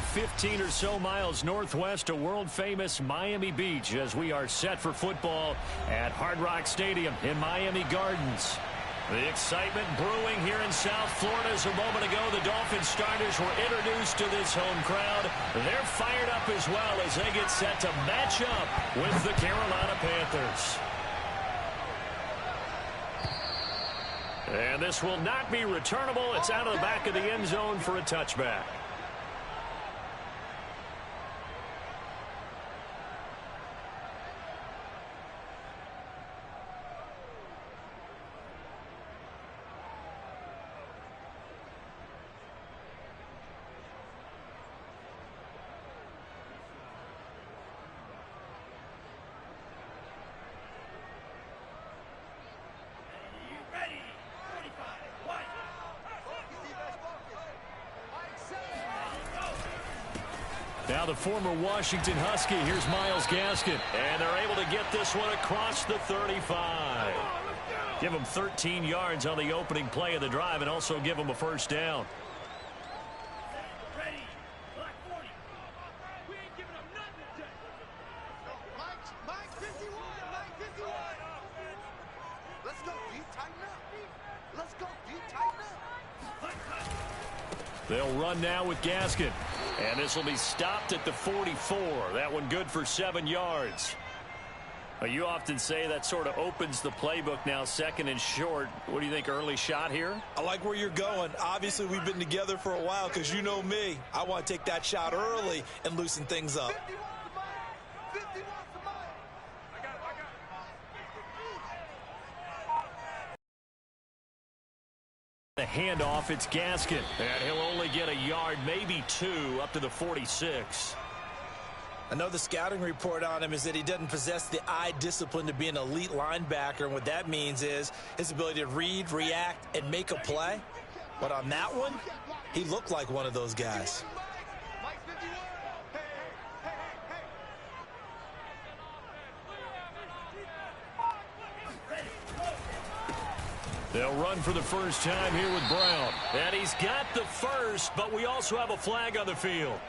15 or so miles northwest of world-famous Miami Beach as we are set for football at Hard Rock Stadium in Miami Gardens. The excitement brewing here in South Florida. As a moment ago, the Dolphins starters were introduced to this home crowd. They're fired up as well as they get set to match up with the Carolina Panthers. And this will not be returnable. It's out of the back of the end zone for a touchback. Now the former Washington Husky, here's Myles Gaskin. And they're able to get this one across the 35. Give them 13 yards on the opening play of the drive and also give them a first down. They'll run now with Gaskin. And this will be stopped at the 44. That one good for 7 yards. You often say that sort of opens the playbook now, second and short. What do you think, early shot here? I like where you're going. Obviously, we've been together for a while because you know me. I want to take that shot early and loosen things up. The handoff, it's Gaskin. And he'll only get a yard, maybe 2, up to the 46. I know the scouting report on him is that he doesn't possess the eye discipline to be an elite linebacker. And what that means is his ability to read, react, and make a play. But on that one, he looked like one of those guys. They'll run for the first time here with Brown. And he's got the first, but we also have a flag on the field.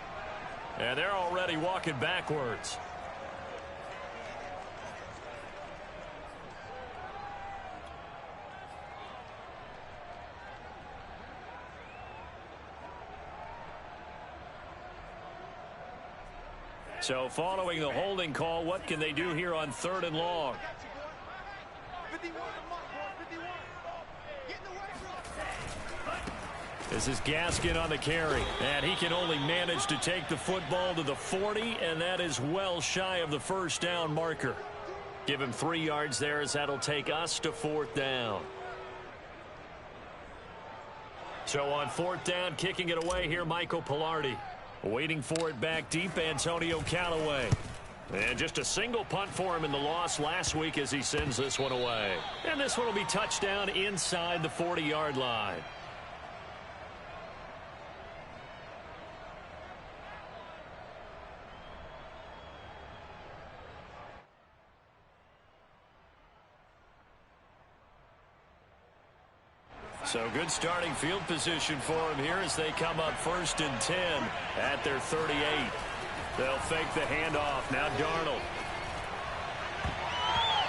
And they're already walking backwards. So following the holding call, what can they do here on 3rd and long? This is Gaskin on the carry, and he can only manage to take the football to the 40, and that is well shy of the first down marker. Give him 3 yards there as that'll take us to 4th down. So on 4th down, kicking it away here, Michael Pilardi. Waiting for it back deep, Antonio Callaway. And just a single punt for him in the loss last week as he sends this one away. And this one will be touchdown inside the 40-yard line. So good starting field position for him here as they come up 1st and 10 at their 38. They'll fake the handoff. Now Darnold.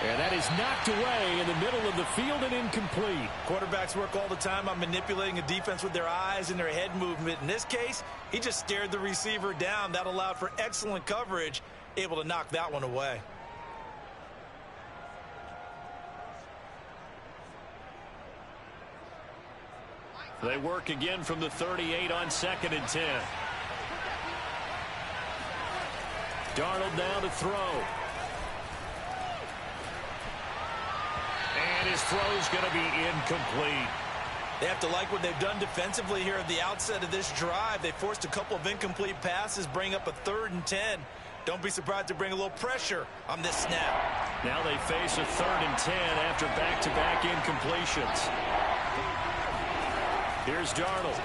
And that is knocked away in the middle of the field and incomplete. Quarterbacks work all the time on manipulating a defense with their eyes and their head movement. In this case, he just stared the receiver down. That allowed for excellent coverage, able to knock that one away. They work again from the 38 on 2nd and 10. Darnold now to throw. And his throw's going to be incomplete. They have to like what they've done defensively here at the outset of this drive. They forced a couple of incomplete passes, bring up a 3rd and 10. Don't be surprised to bring a little pressure on this snap. Now they face a 3rd and 10 after back-to-back incompletions. Here's Darnold.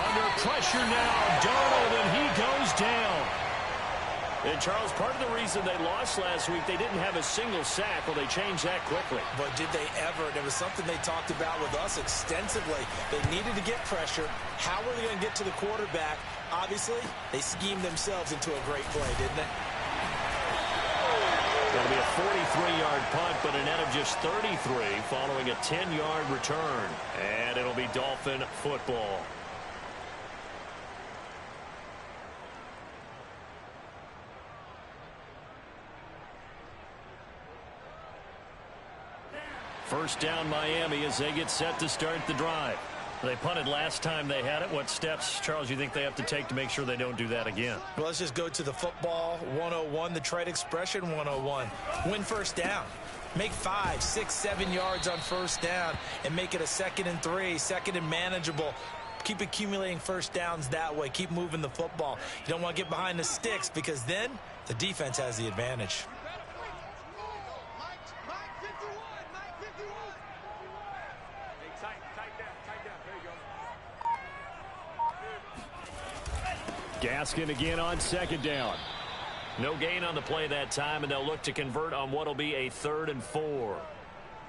Under pressure now, Darnold, and he goes down. And, Charles, part of the reason they lost last week, they didn't have a single sack. Well, they changed that quickly. But did they ever? And it was something they talked about with us extensively. They needed to get pressure. How were they going to get to the quarterback? Obviously, they schemed themselves into a great play, didn't they? That'll be a 43-yard punt, but a net of just 33 following a 10-yard return. And it'll be Dolphin football. First down Miami as they get set to start the drive. They punted last time they had it. What steps, Charles, you think they have to take to make sure they don't do that again? Well, let's just go to the football 101, the trade expression 101. Win first down. Make 5, 6, 7 yards on first down and make it a 2nd and 3, 2nd and manageable. Keep accumulating first downs that way. Keep moving the football. You don't want to get behind the sticks because then the defense has the advantage. Gaskin again on second down. No gain on the play that time, and they'll look to convert on what will be a 3rd and 4.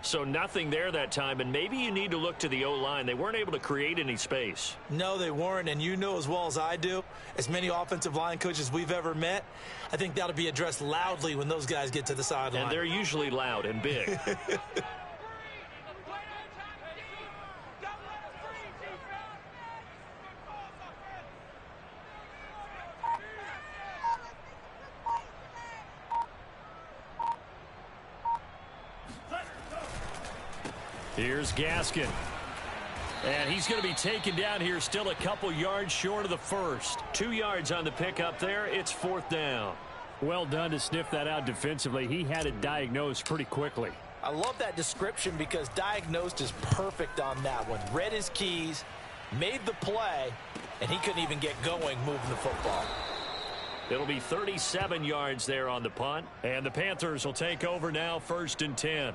So nothing there that time, and maybe you need to look to the O-line. They weren't able to create any space. No, they weren't, and you know as well as I do, as many offensive line coaches we've ever met, I think that'll be addressed loudly when those guys get to the sideline. And they're usually loud and big. Here's Gaskin. And he's going to be taken down here still a couple yards short of the first. 2 yards on the pickup there. It's 4th down. Well done to sniff that out defensively. He had it diagnosed pretty quickly. I love that description because diagnosed is perfect on that one. Read his keys, made the play, and he couldn't even get going moving the football. It'll be 37 yards there on the punt. And the Panthers will take over now, 1st and 10.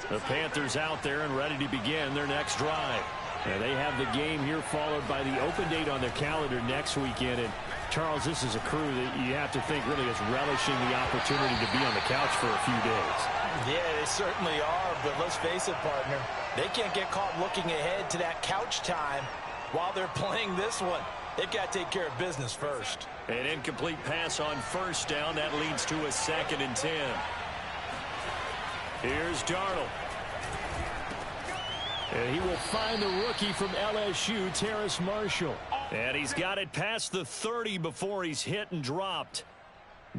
The Panthers out there and ready to begin their next drive. And they have the game here followed by the open date on their calendar next weekend. And, Charles, this is a crew that you have to think really is relishing the opportunity to be on the couch for a few days. Yeah, they certainly are, but let's face it, partner. They can't get caught looking ahead to that couch time while they're playing this one. They've got to take care of business first. An incomplete pass on first down. That leads to a 2nd and 10. Here's Darnold. And he will find the rookie from LSU, Terrace Marshall. And he's got it past the 30 before he's hit and dropped.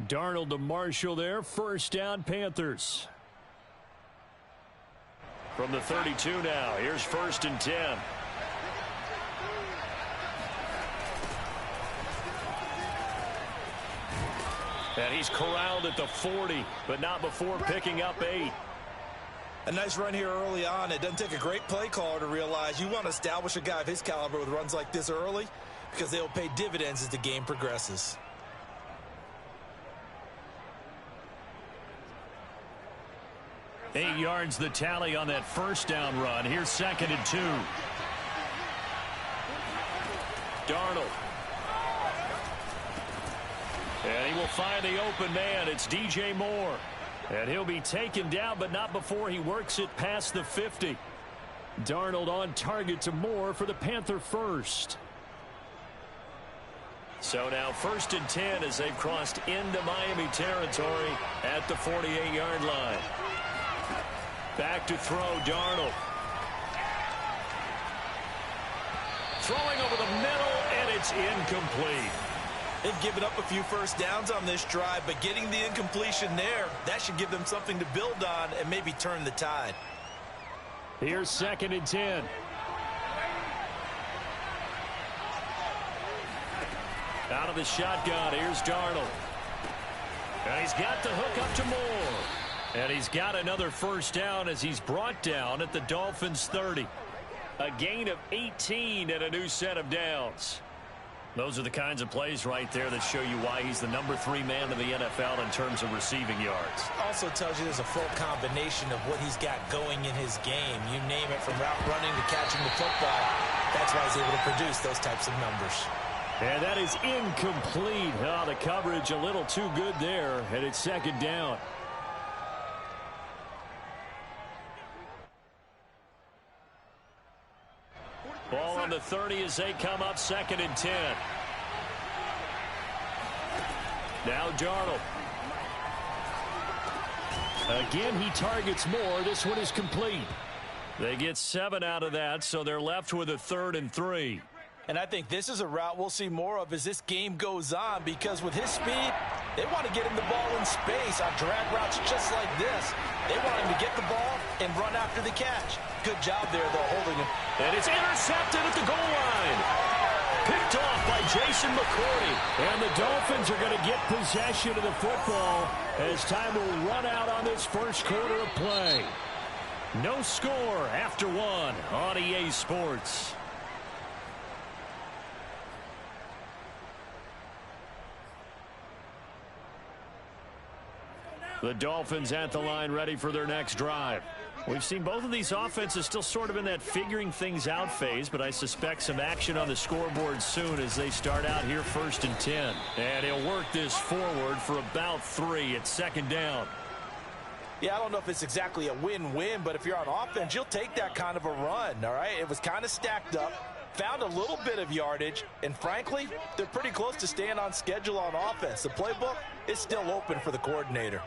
Darnold to Marshall there. First down, Panthers. From the 32 now. Here's 1st and 10. And he's corralled at the 40, but not before picking up 8. A nice run here early on. It doesn't take a great play caller to realize you want to establish a guy of his caliber with runs like this early because they'll pay dividends as the game progresses. Eight yards the tally on that first down run. Here's 2nd and 2. Darnold. And he will find the open man. It's DJ Moore. And he'll be taken down, but not before he works it past the 50. Darnold on target to Moore for the Panther first. So now 1st and 10 as they've crossed into Miami territory at the 48-yard line. Back to throw, Darnold. Throwing over the middle, and it's incomplete. They've given up a few first downs on this drive, but getting the incompletion there, that should give them something to build on and maybe turn the tide. Here's 2nd and 10. Out of the shotgun, here's Darnold. And he's got the hook up to Moore. And he's got another first down as he's brought down at the Dolphins' 30. A gain of 18 and a new set of downs. Those are the kinds of plays right there that show you why he's the #3 man in the NFL in terms of receiving yards. Also tells you there's a full combination of what he's got going in his game. You name it, from route running to catching the football. That's why he's able to produce those types of numbers. And that is incomplete. Oh, the coverage a little too good there, and it's second down. Ball on the 30 as they come up 2nd and 10. Now Darnold. Again, he targets more. This one is complete. They get 7 out of that, so they're left with a 3rd and 3. And I think this is a route we'll see more of as this game goes on, because with his speed, they want to get him the ball in space on drag routes just like this. They want him to get the ball and run after the catch. Good job there, though, holding him. And it's intercepted at the goal line. Picked off by Jason McCourty. And the Dolphins are going to get possession of the football as time will run out on this first quarter of play. No score after 1 on EA Sports. The Dolphins at the line, ready for their next drive. We've seen both of these offenses still sort of in that figuring things out phase, but I suspect some action on the scoreboard soon as they start out here 1st and 10. And he'll work this forward for about 3 at 2nd down. Yeah, I don't know if it's exactly a win-win, but if you're on offense, you'll take that kind of a run, all right? It was kind of stacked up, found a little bit of yardage, and frankly, they're pretty close to staying on schedule on offense. The playbook is still open for the coordinator.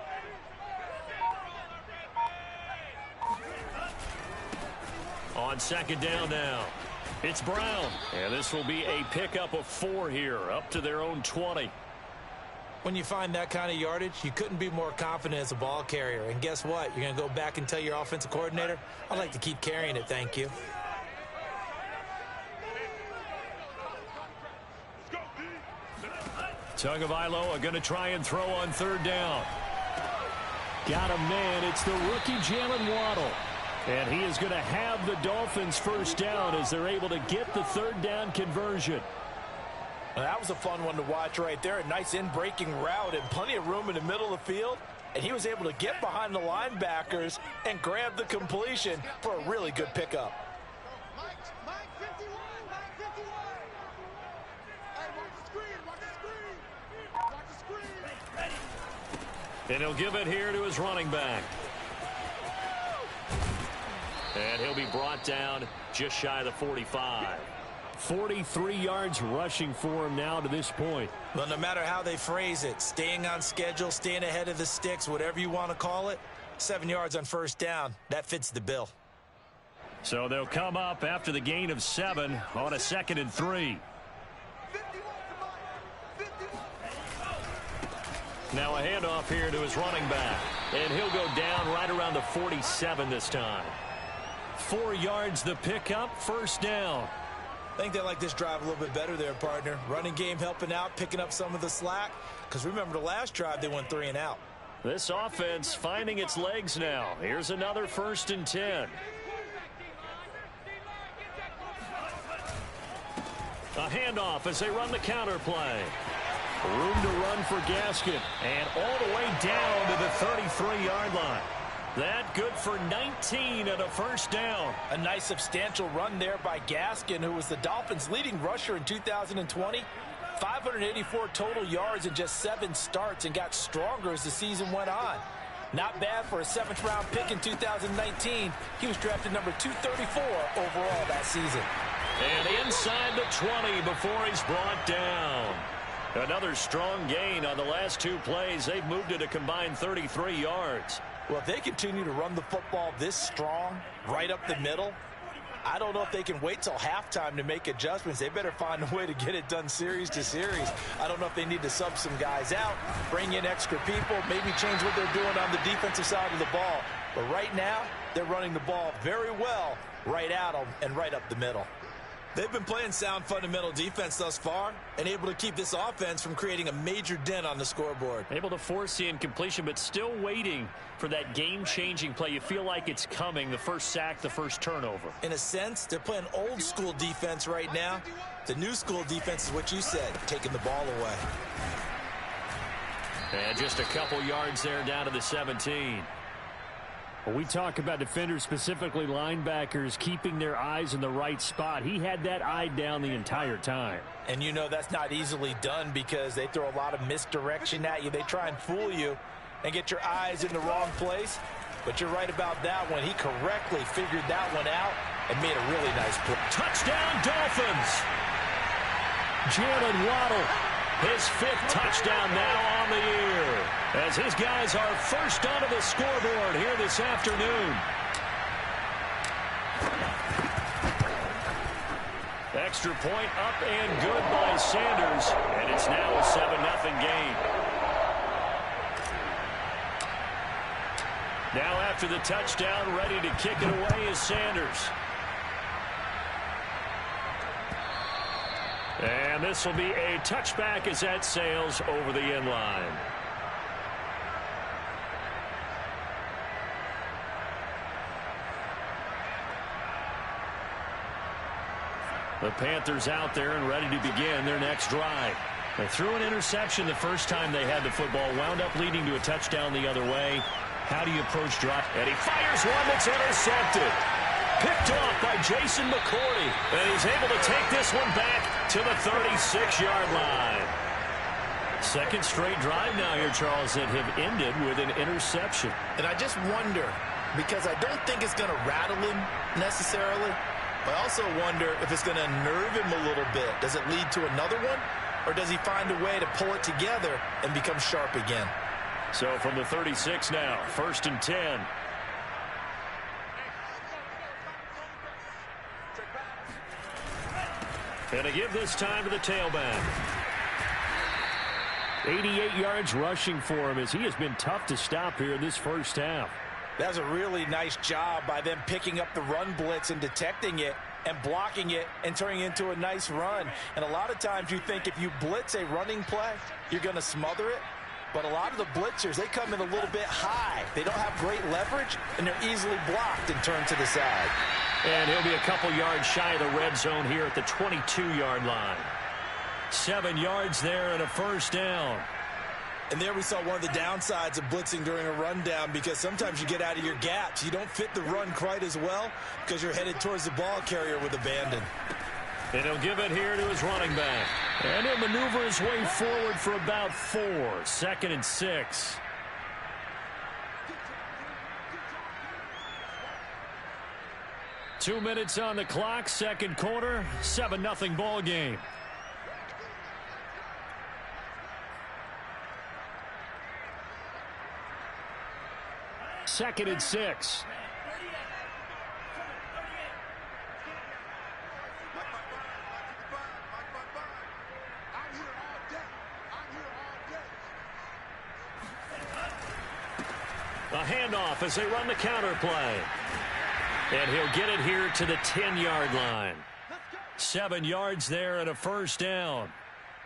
On 2nd down now, it's Brown. And this will be a pickup of 4 here, up to their own 20. When you find that kind of yardage, you couldn't be more confident as a ball carrier. And guess what? You're going to go back and tell your offensive coordinator, I'd like to keep carrying it, thank you. Tagovailoa are going to try and throw on 3rd down. Got a man. It's the rookie Jalen Waddle. And he is going to have the Dolphins 1st down as they're able to get the 3rd down conversion. Well, that was a fun one to watch right there. A nice in-breaking route and plenty of room in the middle of the field. And he was able to get behind the linebackers and grab the completion for a really good pickup. And he'll give it here to his running back. And he'll be brought down just shy of the 45. 43 yards rushing for him now to this point. Well, no matter how they phrase it, staying on schedule, staying ahead of the sticks, whatever you want to call it, 7 yards on 1st down, that fits the bill. So they'll come up after the gain of 7 on a 2nd and 3. Now a handoff here to his running back. And he'll go down right around the 47 this time. 4 yards the pickup, 1st down. I think they like this drive a little bit better there, partner. Running game helping out, picking up some of the slack. Because remember the last drive, they went 3 and out. This offense finding its legs now. Here's another 1st and 10. A handoff as they run the counter play. Room to run for Gaskin. And all the way down to the 33-yard line. That good for 19 and a 1st down. A nice substantial run there by Gaskin, who was the Dolphins' leading rusher in 2020. 584 total yards in just 7 starts and got stronger as the season went on. Not bad for a 7th-round pick in 2019. He was drafted number 234 overall that season. And inside the 20 before he's brought down. Another strong gain on the last 2 plays. They've moved it a combined 33 yards. Well, if they continue to run the football this strong, right up the middle, I don't know if they can wait till halftime to make adjustments. They better find a way to get it done series to series. I don't know if they need to sub some guys out, bring in extra people, maybe change what they're doing on the defensive side of the ball. But right now, they're running the ball very well right at them and right up the middle. They've been playing sound fundamental defense thus far and able to keep this offense from creating a major dent on the scoreboard. Able to force the incompletion, but still waiting for that game-changing play. You feel like it's coming, the first sack, the first turnover. In a sense, they're playing old-school defense right now. The new-school defense is what you said, taking the ball away. And just a couple yards there down to the 17. When we talk about defenders, specifically linebackers, keeping their eyes in the right spot. He had that eye down the entire time. And you know that's not easily done because they throw a lot of misdirection at you. They try and fool you and get your eyes in the wrong place. But you're right about that one. He correctly figured that one out and made a really nice play. Touchdown, Dolphins! Jalen Waddle, his 5th touchdown now on the year, as his guys are first onto the scoreboard here this afternoon. Extra point up and good by Sanders, and it's now a 7-0 game. Now after the touchdown, ready to kick it away is Sanders. And this will be a touchback as that sails over the end line. The Panthers out there and ready to begin their next drive. They threw an interception the first time they had the football, wound up leading to a touchdown the other way. How do you approach drop? And he fires one that's intercepted. Picked off by Jason McCourty. And he's able to take this one back to the 36-yard line. Second straight drive now here, Charles, that have ended with an interception. And I just wonder, because I don't think it's going to rattle him necessarily, but I also wonder if it's going to nerve him a little bit. Does it lead to another one? Or does he find a way to pull it together and become sharp again? So from the 36 now, 1st and 10. And to give this time to the tailback. 88 yards rushing for him as he has been tough to stop here in this first half. That was a really nice job by them picking up the run blitz and detecting it and blocking it and turning it into a nice run. And a lot of times you think if you blitz a running play, you're going to smother it. But a lot of the blitzers, they come in a little bit high. They don't have great leverage, and they're easily blocked and turned to the side. And he'll be a couple yards shy of the red zone here at the 22-yard line. 7 yards there and a first down. And there we saw one of the downsides of blitzing during a rundown, because sometimes you get out of your gaps. You don't fit the run quite as well because you're headed towards the ball carrier with abandon. And he'll give it here to his running back. And he'll maneuver his way forward for about 4. 2nd and 6. Two minutes on the clock, second quarter, 7-0 ball game. Second and 6. A handoff as they run the counter play. And he'll get it here to the 10-yard line. 7 yards there and a first down.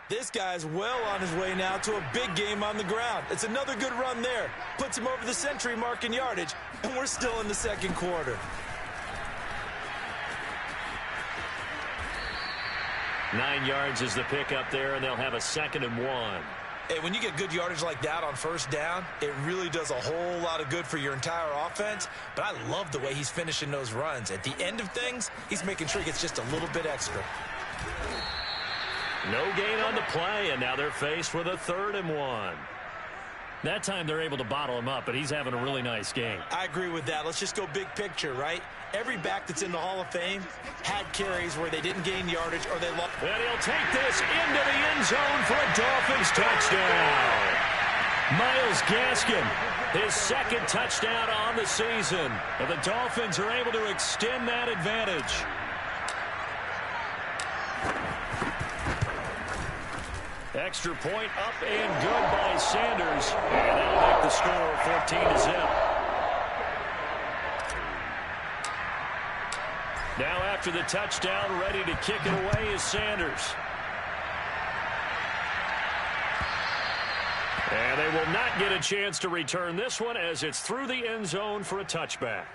This guy's well on his way now to a big game on the ground. It's another good run there. Puts him over the century mark in yardage, and we're still in the second quarter. 9 yards is the pickup there, and they'll have a 2nd and 1. Hey, when you get good yardage like that on first down, it really does a whole lot of good for your entire offense. But I love the way he's finishing those runs. At the end of things, he's making sure he gets just a little bit extra. No gain on the play, and now they're faced with a 3rd and 1. That time they're able to bottle him up, but he's having a really nice game. I agree with that. Let's just go big picture, right? Every back that's in the Hall of Fame had carries where they didn't gain yardage or they lost. And he'll take this into the end zone for a Dolphins touchdown. Myles Gaskin, his 2nd touchdown on the season. And the Dolphins are able to extend that advantage. Extra point up and good by Sanders. And that'll make the score 14-0. Now after the touchdown. Ready to kick it away is Sanders. And they will not get a chance to return this one as it's through the end zone for a touchback.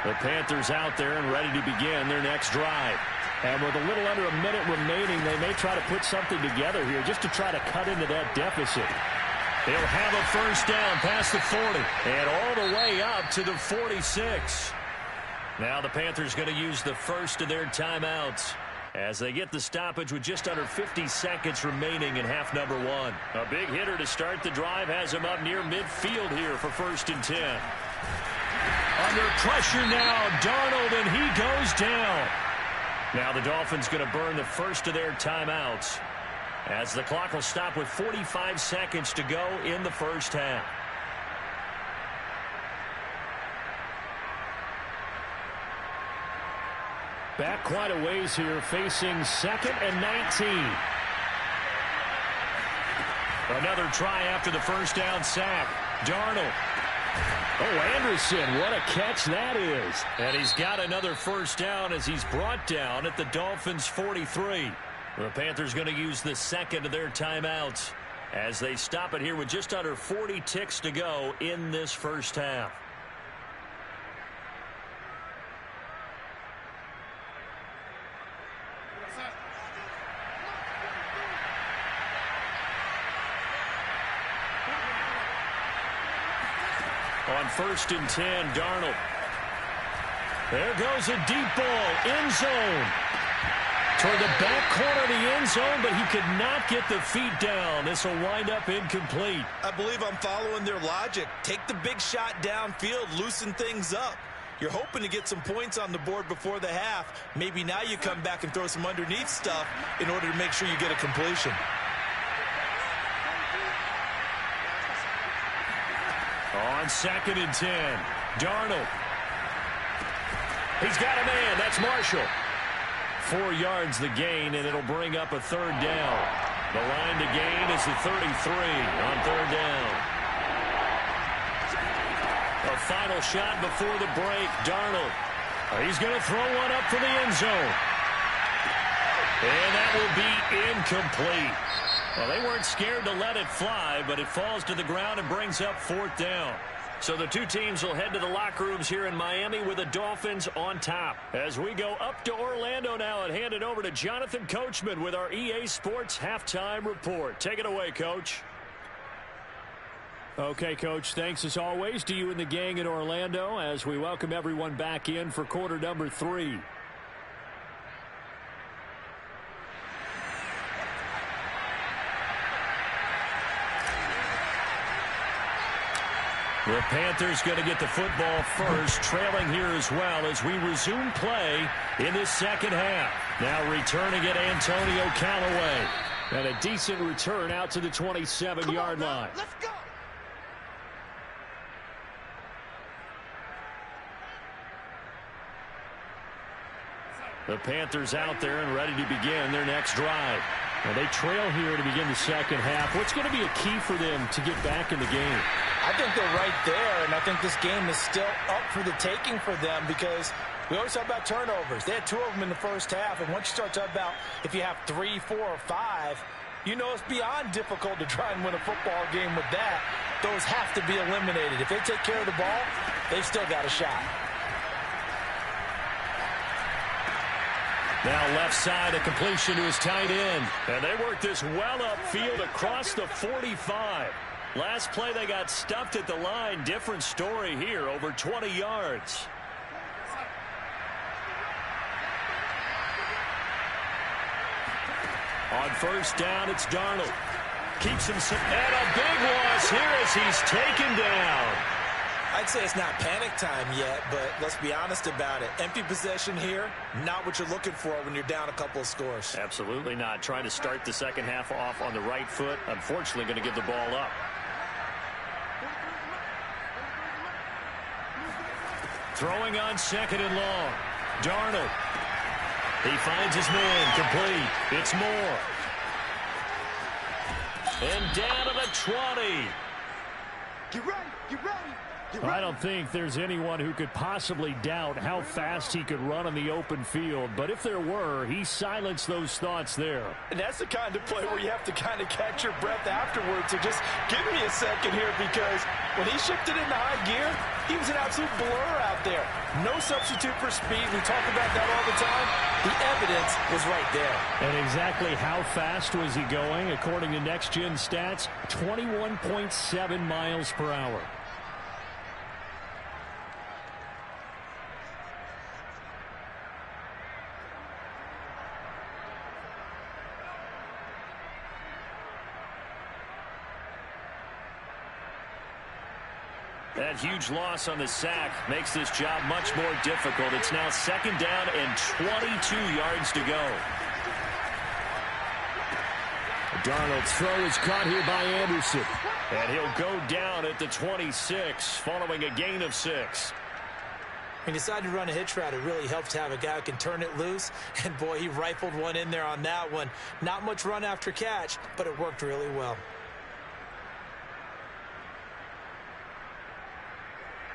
The Panthers out there and ready to begin their next drive. And with a little under a minute remaining, they may try to put something together here just to try to cut into that deficit. They'll have a first down past the 40 and all the way up to the 46. Now the Panthers going to use the first of their timeouts as they get the stoppage with just under 50 seconds remaining in half number one. A big hitter to start the drive has him up near midfield here for 1st and 10. Under pressure now, Darnold, and he goes down. Now the Dolphins going to burn the first of their timeouts as the clock will stop with 45 seconds to go in the first half. Back quite a ways here, facing 2nd and 19. Another try after the first down sack. Darnold. Oh, Anderson, what a catch that is. And he's got another first down as he's brought down at the Dolphins' 43. The Panthers going to use the second of their timeouts as they stop it here with just under 40 ticks to go in this first half. On 1st and 10, Darnold. There goes a deep ball, end zone. Toward the back corner of the end zone, but he could not get the feet down. This will wind up incomplete. I believe I'm following their logic. Take the big shot downfield, loosen things up. You're hoping to get some points on the board before the half. Maybe now you come back and throw some underneath stuff in order to make sure you get a completion. On 2nd and 10, Darnold. He's got a man. That's Marshall. 4 yards the gain, and it'll bring up a 3rd down. The line to gain is the 33 on 3rd down. A final shot before the break. Darnold. He's going to throw one up for the end zone. And that will be incomplete. Well, they weren't scared to let it fly, but it falls to the ground and brings up 4th down. So the two teams will head to the locker rooms here in Miami with the Dolphins on top. As we go up to Orlando now and hand it over to Jonathan Coachman with our EA Sports Halftime Report. Take it away, Coach. Okay, Coach, thanks as always to you and the gang in Orlando as we welcome everyone back in for quarter number 3. The Panthers going to get the football first, trailing here as well as we resume play in this second half. Now returning it, Antonio Callaway. And a decent return out to the 27-yard line. Let's go. The Panthers out there and ready to begin their next drive. And they trail here to begin the second half. What's going to be a key for them to get back in the game? I think they're right there, and I think this game is still up for the taking for them because we always talk about turnovers. They had 2 of them in the first half, and once you start talking about if you have 3, 4, or 5, you know it's beyond difficult to try and win a football game with that. Those have to be eliminated. If they take care of the ball, they've still got a shot. Now left side, a completion to his tight end. And they work this well upfield across the 45. Last play they got stuffed at the line. Different story here, over 20 yards. On first down, it's Darnold. Keeps him some, and a big loss here as he's taken down. I'd say it's not panic time yet, but let's be honest about it. Empty possession here, not what you're looking for when you're down a couple of scores. Absolutely not. Trying to start the second half off on the right foot. Unfortunately, going to give the ball up. Throwing on second and long. Darnold. He finds his man. Complete. It's Moore. And down to the 20. Get ready. I don't think there's anyone who could possibly doubt how fast he could run on the open field. But if there were, he silenced those thoughts there. And that's the kind of play where you have to kind of catch your breath afterwards. So just give me a second here, because when he shifted into high gear, he was an absolute blur out there. No substitute for speed. We talk about that all the time. The evidence was right there. And exactly how fast was he going? According to Next Gen Stats, 21.7 miles per hour. That huge loss on the sack makes this job much more difficult. It's now second down and 22 yards to go. Darnold's throw is caught here by Anderson. And he'll go down at the 26 following a gain of 6. He decided to run a hitch route. It really helps to have a guy who can turn it loose. And, boy, he rifled one in there on that one. Not much run after catch, but it worked really well.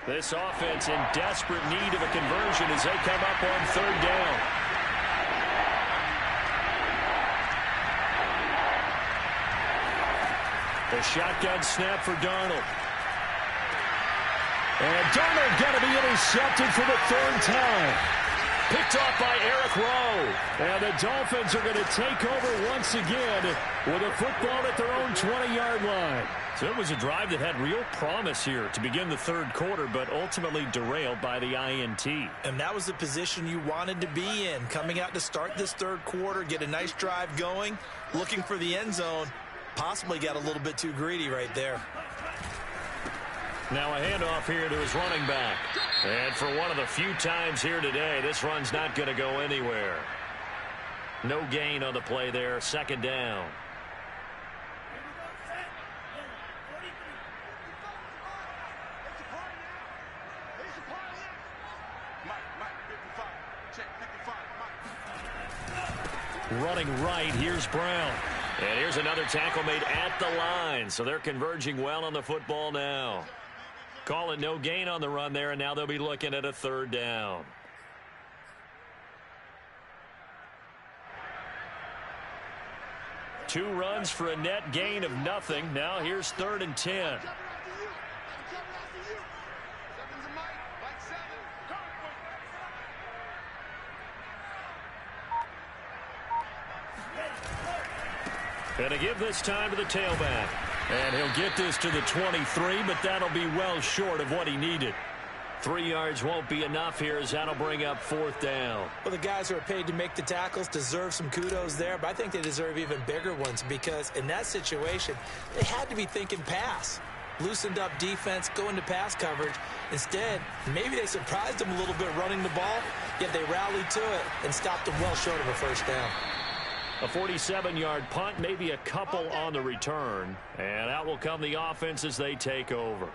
This offense in desperate need of a conversion as they come up on third down. The shotgun snap for Darnold. And Darnold got to be intercepted for the third time. Picked off by Eric Rowe. And the Dolphins are going to take over once again with a football at their own 20-yard line. So it was a drive that had real promise here to begin the third quarter, but ultimately derailed by the INT. And that was the position you wanted to be in, coming out to start this third quarter, get a nice drive going, looking for the end zone. Possibly got a little bit too greedy right there. Now a handoff here to his running back. And for one of the few times here today, this run's not going to go anywhere. No gain on the play there, second down. Running right, here's Brown. And here's another tackle made at the line. So they're converging well on the football now. Call it no gain on the run there, and now they'll be looking at a third down. Two runs for a net gain of nothing. Now here's 3rd and 10. And to give this time to the tailback. And he'll get this to the 23, but that'll be well short of what he needed. 3 yards won't be enough here as that'll bring up 4th down. Well, the guys who are paid to make the tackles deserve some kudos there, but I think they deserve even bigger ones, because in that situation, they had to be thinking pass. Loosened up defense, go into pass coverage. Instead, maybe they surprised them a little bit running the ball, yet they rallied to it and stopped them well short of a first down. A 47-yard punt, maybe a couple on the return. And out will come the offense as they take over.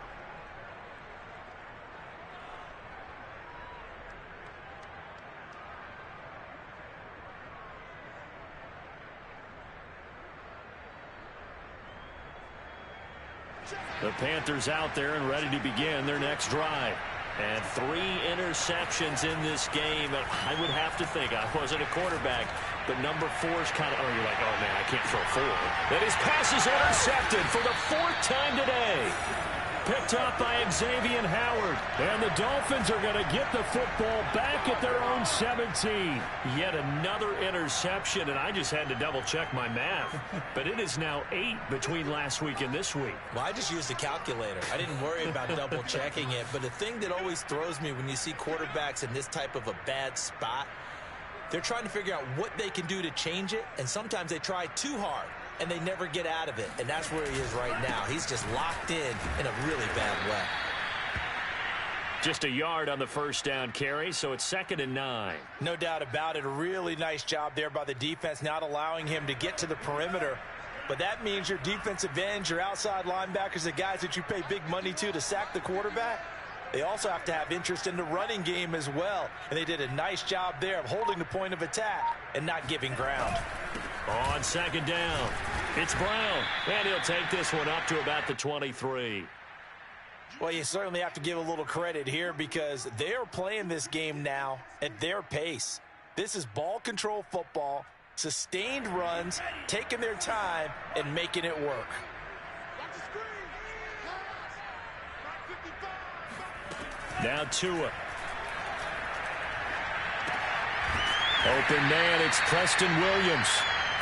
The Panthers out there and ready to begin their next drive. And 3 interceptions in this game. I would have to think, I wasn't a quarterback, but number 4 is kind of, you're like, oh, man, I can't throw 4. Then his pass is intercepted for the 4th time today. Picked up by Xavier Howard. And the Dolphins are going to get the football back at their own 17. Yet another interception, and I just had to double-check my math. But it is now 8 between last week and this week. Well, I just used a calculator. I didn't worry about double-checking it. But the thing that always throws me when you see quarterbacks in this type of a bad spot, they're trying to figure out what they can do to change it, and sometimes they try too hard, and they never get out of it. And that's where he is right now. He's just locked in a really bad way. Just a yard on the first down carry, so it's 2nd and 9. No doubt about it. A really nice job there by the defense, not allowing him to get to the perimeter. But that means your defensive ends, your outside linebackers, the guys that you pay big money to sack the quarterback, they also have to have interest in the running game as well. And they did a nice job there of holding the point of attack and not giving ground. On 2nd down, it's Brown. And he'll take this one up to about the 23. Well, you certainly have to give a little credit here because they are playing this game now at their pace. This is ball control football, sustained runs, taking their time, and making it work. Now Tua. Open man, it's Preston Williams.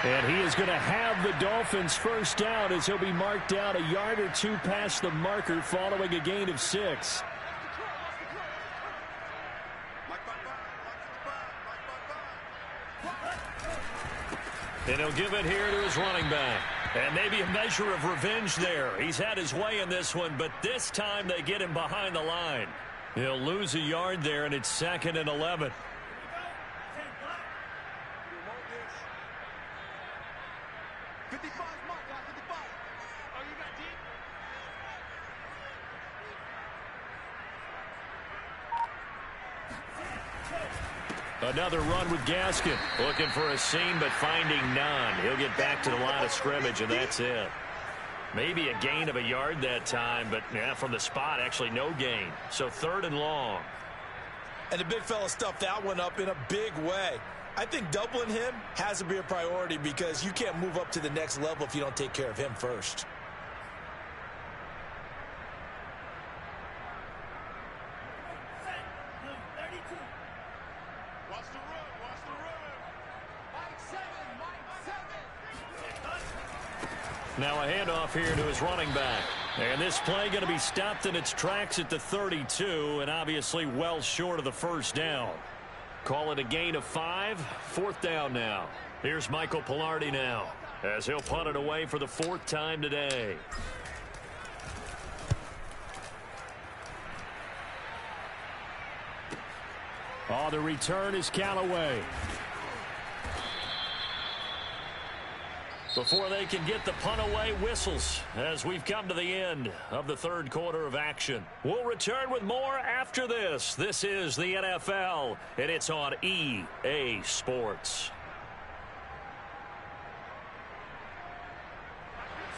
And he is going to have the Dolphins first down as he'll be marked down a yard or two past the marker following a gain of 6. And he'll give it here to his running back. And maybe a measure of revenge there. He's had his way in this one, but this time they get him behind the line. He'll lose a yard there, and it's 2nd and 11. Another run with Gaskin. Looking for a seam, but finding none. He'll get back to the line of scrimmage, and that's it. Maybe a gain of a yard that time, but yeah, from the spot, actually no gain. So 3rd and long. And the big fella stuffed that one up in a big way. I think doubling him has to be a priority because you can't move up to the next level if you don't take care of him first. Now a handoff here to his running back. And this play going to be stopped in its tracks at the 32, and obviously well short of the first down. Call it a gain of 5. 4th down now. Here's Michael Pilardi now as he'll punt it away for the 4th time today. Oh, the return is Callaway. Before they can get the punt away, whistles as we've come to the end of the 3rd quarter of action. We'll return with more after this. This is the NFL, and it's on EA Sports.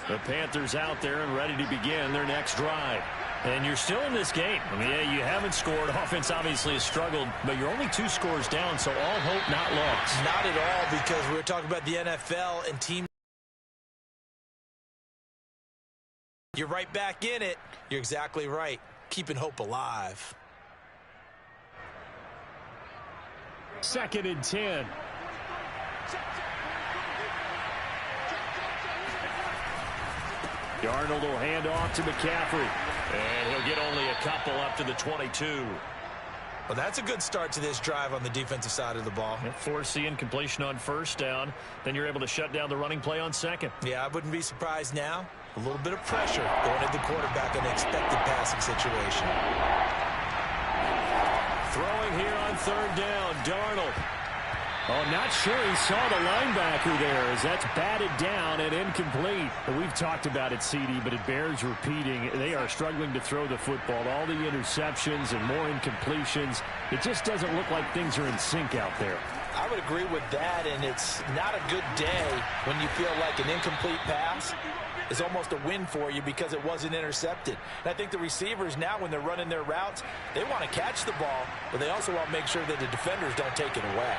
The Panthers out there and ready to begin their next drive. And you're still in this game. I mean, yeah, you haven't scored. Offense obviously has struggled, but you're only 2 scores down, so all hope not lost. Not at all, because we're talking about the NFL and team. You're right back in it. You're exactly right. Keeping hope alive. 2nd and 10. Darnold will hand off to McCaffrey. And he'll get only a couple up to the 22. Well, that's a good start to this drive on the defensive side of the ball. Force the incompletion on 1st down. Then you're able to shut down the running play on 2nd. Yeah, I wouldn't be surprised now. A little bit of pressure going at the quarterback in an expected passing situation. Throwing here on 3rd down, Darnold. Oh, not sure he saw the linebacker there as that's batted down and incomplete. We've talked about it, CD, but it bears repeating. They are struggling to throw the football. All the interceptions and more incompletions. It just doesn't look like things are in sync out there. I would agree with that, and it's not a good day when you feel like an incomplete pass is almost a win for you because it wasn't intercepted. And I think the receivers now, when they're running their routes, they want to catch the ball, but they also want to make sure that the defenders don't take it away.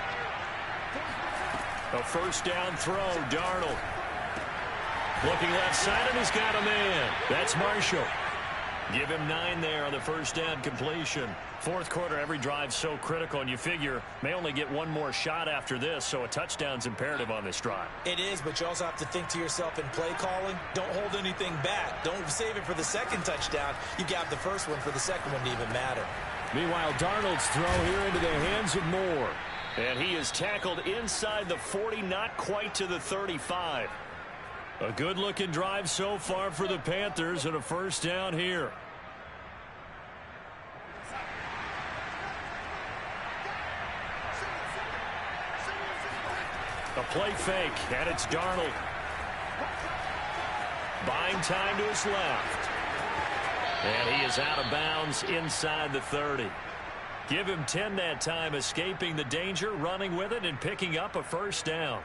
A 1st down throw, Darnold. Looking left side, and he's got a man. That's Marshall. Give him 9 there on the 1st down completion. 4th quarter, every drive so critical, and you figure may only get one more shot after this, so a touchdown's imperative on this drive. It is, but you also have to think to yourself in play calling, don't hold anything back. Don't save it for the 2nd touchdown. You got the 1st one for the 2nd one to even matter. Meanwhile, Darnold's throw here into the hands of Moore. And he is tackled inside the 40, not quite to the 35. A good-looking drive so far for the Panthers, and a 1st down here. A play fake, and it's Darnold. Buying time to his left. And he is out of bounds inside the 30. Give him 10 that time, escaping the danger, running with it, and picking up a 1st down.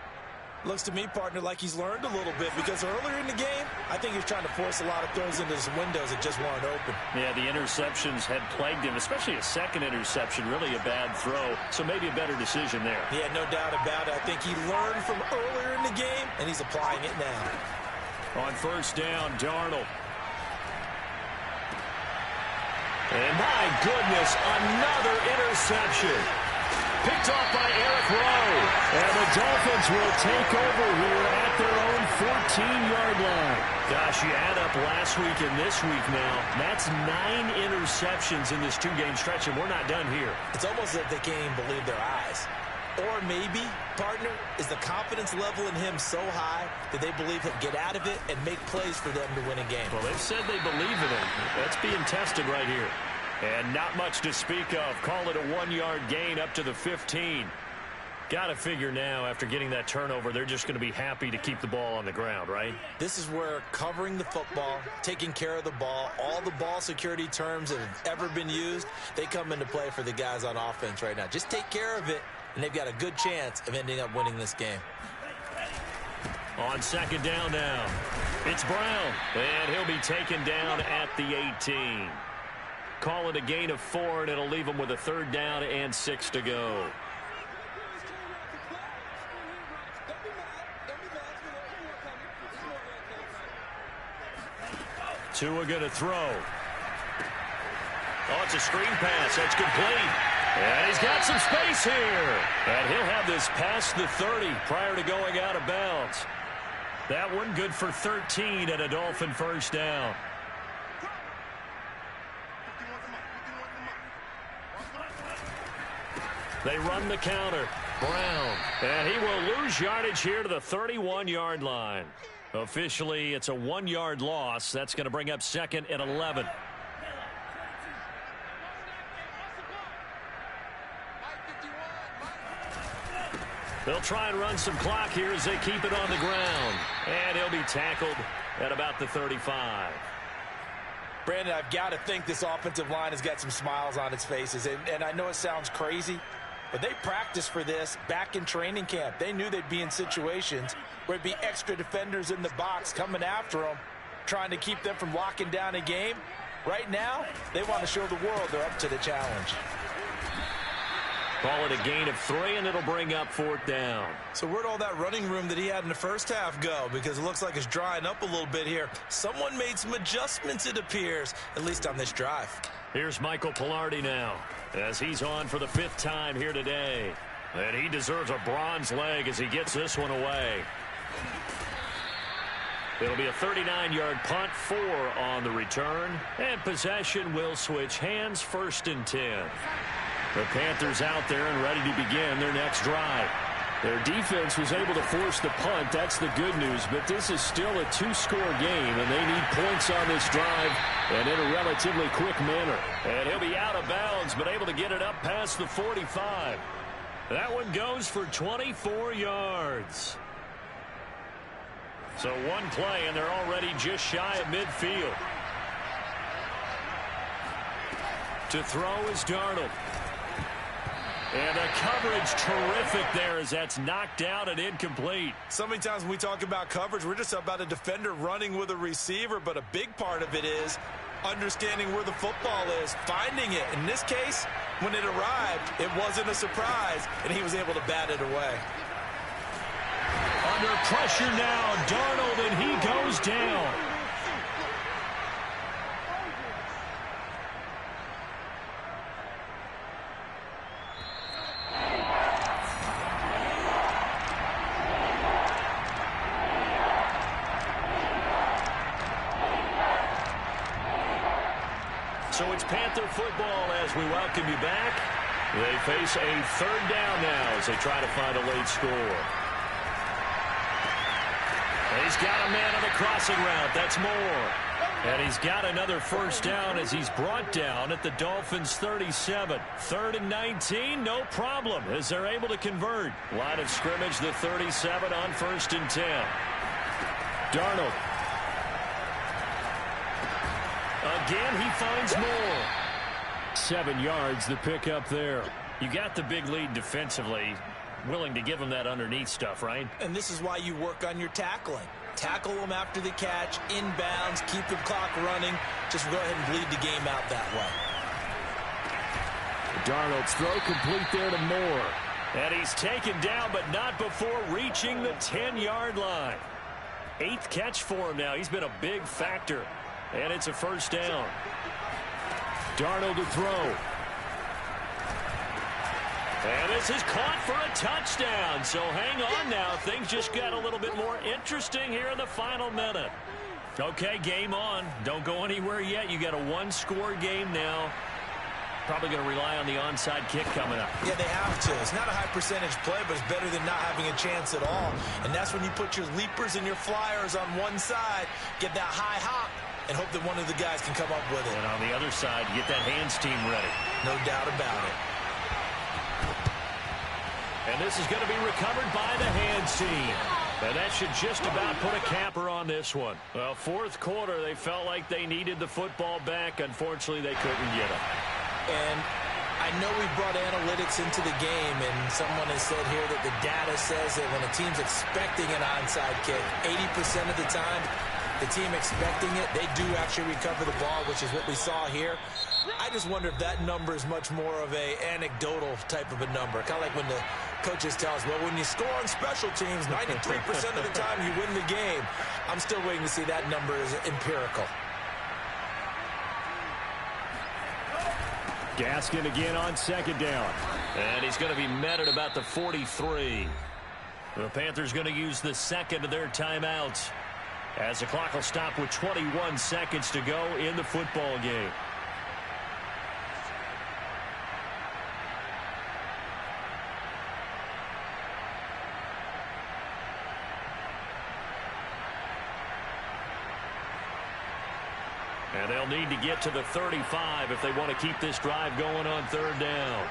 Looks to me, partner, like he's learned a little bit, because earlier in the game, I think he was trying to force a lot of throws into his windows that just weren't open. Yeah, the interceptions had plagued him, especially a second interception, really a bad throw, so maybe a better decision there. Yeah, no doubt about it. I think he learned from earlier in the game, and he's applying it now. On first down, Darnold. And my goodness, another interception. Picked off by Eric Rowe. And the Dolphins will take over here at their own 14-yard line. Gosh, you add up last week and this week now. That's 9 interceptions in this two-game stretch, and we're not done here. It's almost as if they can't even believe their eyes. Or maybe, partner, is the confidence level in him so high that they believe he'll get out of it and make plays for them to win a game. Well, they've said they believe in him. That's being tested right here. And not much to speak of. Call it a 1-yard gain up to the 15. Got to figure now, after getting that turnover, they're just going to be happy to keep the ball on the ground, right? This is where covering the football, taking care of the ball, all the ball security terms that have ever been used, they come into play for the guys on offense right now. Just take care of it, and they've got a good chance of ending up winning this game. On second down now, it's Brown, and he'll be taken down at the 18. Call it a gain of 4, and it'll leave them with a third down and 6 to go. Tua going to throw. Oh, it's a screen pass. That's complete. And he's got some space here. And he'll have this past the 30 prior to going out of bounds. That one good for 13 and a Dolphin first down. They run the counter. Brown. And he will lose yardage here to the 31-yard line. Officially, it's a 1-yard loss. That's going to bring up second and 11. They'll try and run some clock here as they keep it on the ground. And he'll be tackled at about the 35. Brandon, I've got to think this offensive line has got some smiles on its faces. And I know it sounds crazy, but they practiced for this back in training camp. They knew they'd be in situations where it'd be extra defenders in the box coming after them, trying to keep them from locking down a game. Right now, they want to show the world they're up to the challenge. Call it a gain of 3, and it'll bring up fourth down. So where'd all that running room that he had in the first half go? Because it looks like it's drying up a little bit here. Someone made some adjustments, it appears, at least on this drive. Here's Michael Pilardi now, as he's on for the 5th time here today. And he deserves a bronze leg as he gets this one away. It'll be a 39-yard punt, 4 on the return. And possession will switch hands, 1st and 10. The Panthers out there and ready to begin their next drive. Their defense was able to force the punt. That's the good news. But this is still a 2-score game, and they need points on this drive and in a relatively quick manner. And he'll be out of bounds, but able to get it up past the 45. That one goes for 24 yards. So one play, and they're already just shy of midfield. To throw is Darnold. And the coverage terrific there as that's knocked down and incomplete. So many times when we talk about coverage, we're just about a defender running with a receiver, but a big part of it is understanding where the football is, finding it. In this case, when it arrived, it wasn't a surprise, and he was able to bat it away. Under pressure now, Darnold, and he goes down. So it's Panther football as we welcome you back. They face a 3rd down now as they try to find a late score. He's got a man on the crossing route. That's Moore. And he's got another first down as he's brought down at the Dolphins' 37. 3rd and 19, no problem as they're able to convert. Line of scrimmage, the 37 on 1st and 10. Darnold. Again, he finds Moore. 7 yards, the pickup there. You got the big lead defensively. willing to give him that underneath stuff, right? And this is why you work on your tackling. Tackle them after the catch, inbounds, keep the clock running. Just go ahead and bleed the game out that way. Darnold's throw complete there to Moore. And he's taken down, but not before reaching the 10-yard line. 8th catch for him now. He's been a big factor. And it's a first down. Darnold to throw. And this is caught for a touchdown. So hang on now. Things just got a little bit more interesting here in the final minute. Okay, game on. Don't go anywhere yet. You got a one-score game now. Probably going to rely on the onside kick coming up. Yeah, they have to. It's not a high percentage play, but it's better than not having a chance at all. And that's when you put your leapers and your flyers on one side, get that high hop, and hope that one of the guys can come up with it. And on the other side, get that hands team ready. No doubt about it. And this is going to be recovered by the hands team. And that should just about put a capper on this one. Well, fourth quarter, they felt like they needed the football back. Unfortunately, they couldn't get it. And I know we brought analytics into the game, and someone has said here that the data says that when a team's expecting an onside kick, 80% of the time, the team expecting it, they do actually recover the ball, which is what we saw here. I just wonder if that number is much more of a anecdotal type of a number. Kind of like when the coaches tell us, well, when you score on special teams, 93% of the time you win the game. I'm still waiting to see that number is empirical. Gaskin again on second down. And he's going to be met at about the 43. The Panthers going to use the second of their timeouts as the clock will stop with 21 seconds to go in the football game. And they'll need to get to the 35 if they want to keep this drive going on third down.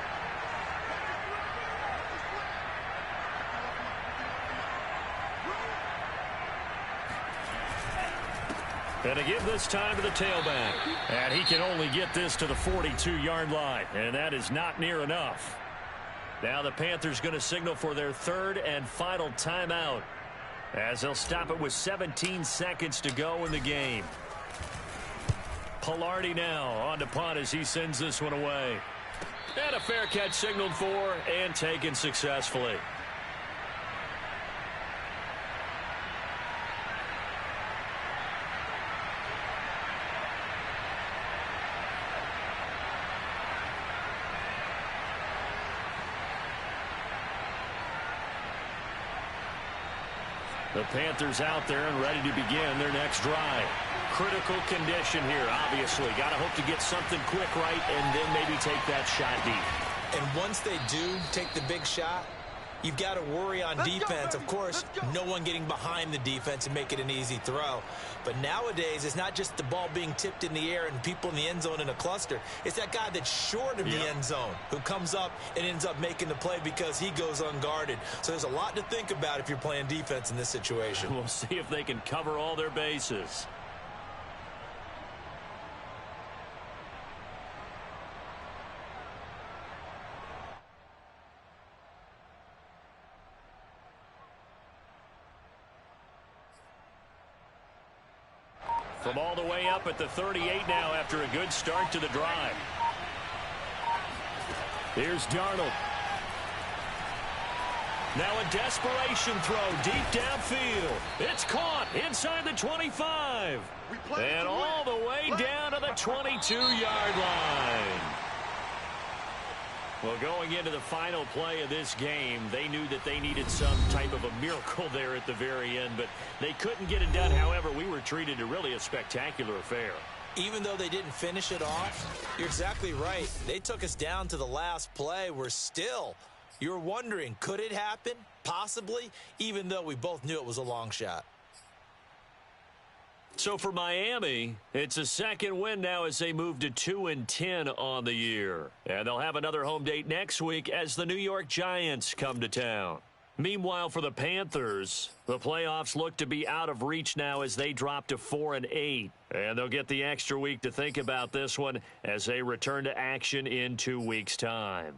And to give this time to the tailback. And he can only get this to the 42-yard line. And that is not near enough. Now the Panthers going to signal for their third and final timeout, as they'll stop it with 17 seconds to go in the game. Pilardi now on to punt as he sends this one away. And a fair catch signaled for and taken successfully. The Panthers out there and ready to begin their next drive. Critical condition here, obviously. Got to hope to get something quick right and then maybe take that shot deep. And once they do take the big shot, you've got to worry on defense. Of course, no one getting behind the defense and make it an easy throw. But nowadays, it's not just the ball being tipped in the air and people in the end zone in a cluster. It's that guy that's short of the end zone who comes up and ends up making the play because he goes unguarded. So there's a lot to think about if you're playing defense in this situation. We'll see if they can cover all their bases. From all the way up at the 38 now after a good start to the drive. Here's Darnold. Now a desperation throw deep downfield. It's caught inside the 25. And all the way down to the 22-yard line. Well, going into the final play of this game, they knew that they needed some type of a miracle there at the very end, but they couldn't get it done. However, we were treated to really a spectacular affair. Even though they didn't finish it off, you're exactly right. They took us down to the last play. You're wondering, could it happen? Possibly, even though we both knew it was a long shot. So for Miami, it's a second win now as they move to 2-10 on the year. And they'll have another home date next week as the New York Giants come to town. Meanwhile, for the Panthers, the playoffs look to be out of reach now as they drop to 4-8. And they'll get the extra week to think about this one as they return to action in 2 weeks' time.